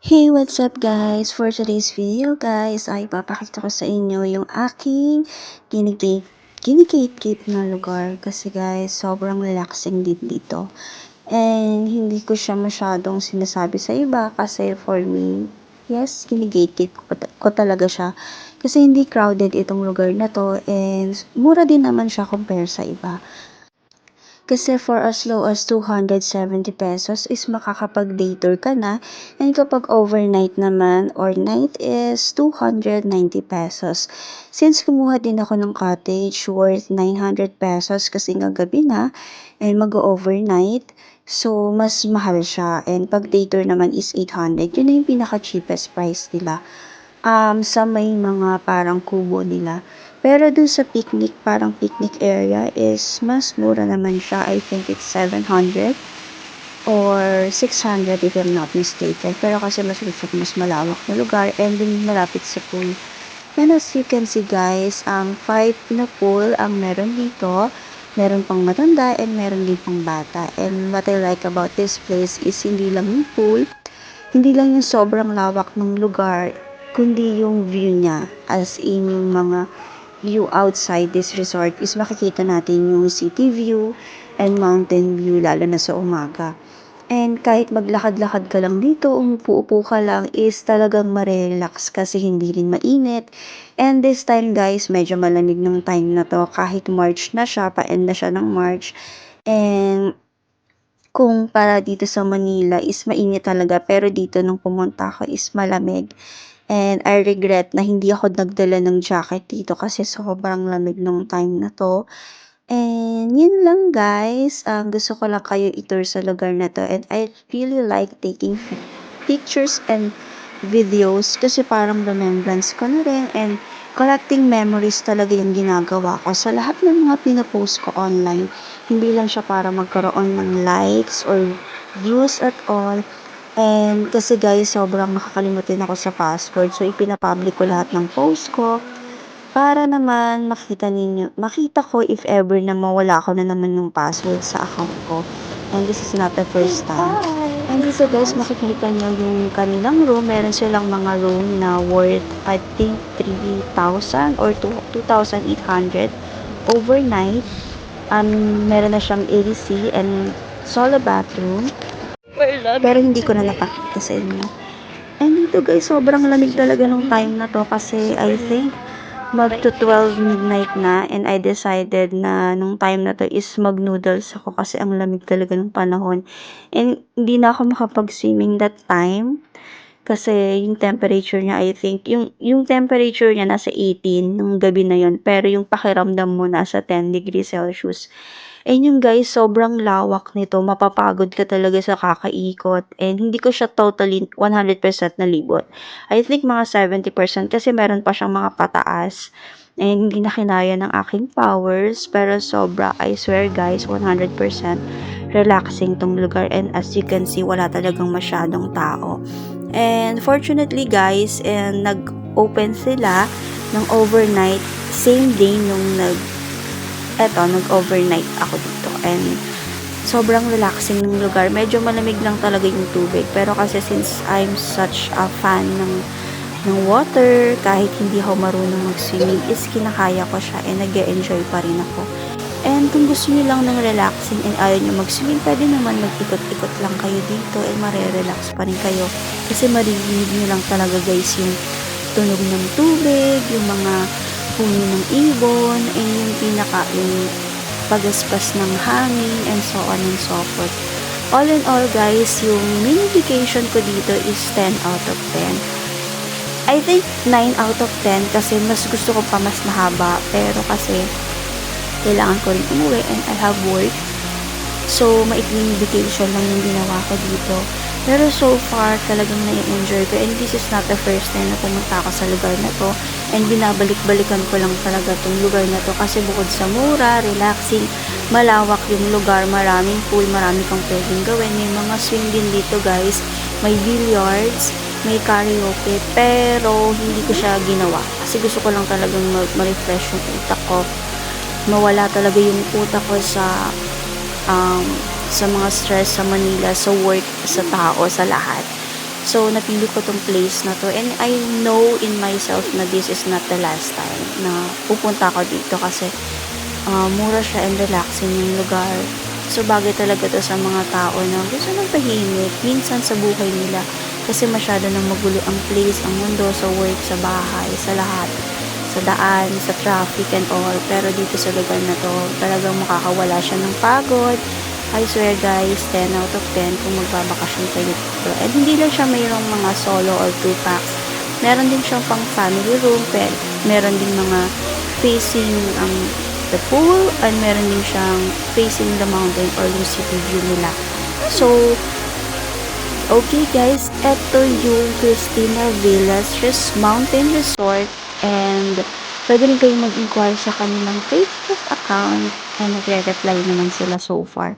Hey, what's up guys? For today's video guys, ay papakita ko sa inyo yung aking kinikip na lugar kasi guys, sobrang relaxing din dito. And hindi ko siya masyadong sinasabi sa iba kasi for me, yes, ko talaga siya. Kasi hindi crowded itong lugar na to and mura din naman siya compare sa iba. Kasi for as low as 270 pesos is makakapag-day tour ka na. And kapag overnight naman or night is 290 pesos. Since kumuha din ako ng cottage worth 900 pesos kasi nga gabi na and mag-overnight, so mas mahal siya. And pag day tour naman is 800. Yun na yung pinaka-cheapest price nila. Sa may mga parang kubo nila. Pero dun sa picnic, parang picnic area is mas mura naman siya. I think it's 700 or 600 if I'm not mistaken. Pero kasi mas malawak na lugar and dun malapit sa pool. And as you can see guys, 5 na pool ang meron dito. Meron pang matanda and meron din pang bata. And what I like about this place is hindi lang yung pool, hindi lang yung sobrang lawak ng lugar, kundi yung view niya. As in, yung mga view outside this resort is makikita natin yung city view and mountain view lalo na sa umaga. And kahit maglakad-lakad ka lang dito, umupo-upo ka lang is talagang marelax kasi hindi rin mainit. And this time guys, medyo malamig ng time na to kahit March na siya, pa-end na siya ng March. And kung para dito sa Manila is mainit talaga pero dito nung pumunta ako is malamig. And I regret na hindi ako nagdala ng jacket dito kasi sobrang lamig nung time na 'to. And yun lang guys, gusto ko lang kayo i-tour sa lugar na 'to and I really like taking pictures and videos kasi parang remembrance ko na rin and collecting memories talaga yung ginagawa ko sa lahat ng mga pinopost ko online. Hindi lang siya para magkaroon ng likes or views at all. And kasi guys, sobrang nakakalimutin ako sa password. So, ipinapublic ko lahat ng post ko para naman makita ko if ever na mawala ko na naman yung password sa account ko. And this is not the first time. And dito guys, makikita nyo yung kanilang room. Meron silang mga room na worth, I think, 3,000 or 2,800 overnight. Meron na siyang AC and solo bathroom. Pero hindi ko na napakita sa inyo. And dito guys, sobrang lamig talaga nung time na to kasi I think mag to 12 midnight na and I decided na nung time na to is mag-noodles ako kasi ang lamig talaga ng panahon. And hindi na ako makapag-swimming that time kasi yung temperature niya, I think, yung temperature niya nasa 18 nung gabi na yon pero yung pakiramdam mo nasa 10 degrees Celsius. And yung guys, sobrang lawak nito, mapapagod ka talaga sa kakaikot. And hindi ko siya totally 100% nalibot. I think mga 70% kasi meron pa siyang mga pataas. And hindi na kinaya ng aking powers. Pero sobra, I swear guys, 100% relaxing tong lugar. And as you can see, wala talagang masyadong tao. And fortunately guys, and nag-open sila ng overnight same day nung nag-overnight ako dito. And sobrang relaxing ng lugar. Medyo malamig lang talaga yung tubig. Pero kasi since I'm such a fan ng water, kahit hindi ako marunong mag-swimming, is kinakaya ko siya and nag-e-enjoy pa rin ako. And kung gusto niyo lang ng relaxing and ayaw niyo mag-swimming, pwede naman mag-ikot-ikot lang kayo dito and marerelax pa rin kayo. Kasi maririnig niyo lang talaga guys yung tunog ng tubig, yung mga puno ng ibon, and yung pagaspas ng hangin, and so on and so forth. All in all guys, yung mini vacation ko dito is 10 out of 10. I think 9 out of 10 kasi mas gusto ko pa mas mahaba, pero kasi kailangan ko rin umuwi and I have work. So, maikling vacation lang yung ginawa ko dito. Pero so far, talagang na-enjoy ko. And this is not the first time na pumunta ako sa lugar na to. And binabalik-balikan ko lang talaga tong lugar na to. Kasi bukod sa mura, relaxing, malawak yung lugar, maraming pool, marami kang pwedeng gawin. May mga swing din dito guys. May billiards, may karaoke. Pero hindi ko siya ginawa. Kasi gusto ko lang talagang ma-refresh yung utak ko. Mawala talaga yung utak ko sa mga stress sa Manila, sa work, sa tao, sa lahat. So, napili ko tong place na to. And I know in myself na this is not the last time na pupunta ako dito kasi mura siya and relaxing yung lugar. So, bagay talaga to sa mga tao na gusto ng tahimik minsan sa buhay nila. Kasi masyado nang magulo ang place, ang mundo, sa work, sa bahay, sa lahat. Sa daan, sa traffic and all. Pero dito sa lugar na to, talagang makakawala siya ng pagod. I swear guys, 10 out of 10 kung magbabakasyon kayo dito. And hindi lang siya mayroong mga solo or 2 packs. Meron din siyang pang family room, pero meron din mga facing the pool, and meron din siyang facing the mountain or yung city view nila. So, okay guys, eto yung Christina Villas Mountain Resort, and pwede rin kayong mag-inquire sa kanilang Facebook account, and nagre-reply naman sila so far.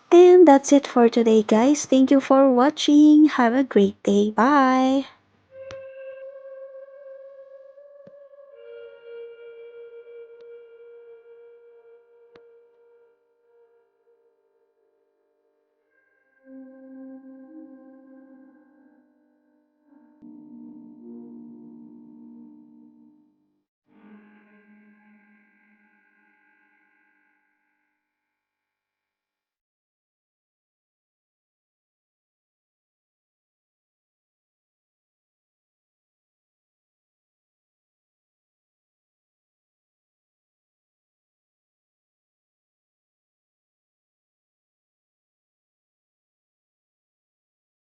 And that's it for today guys. Thank you for watching. Have a great day. Bye!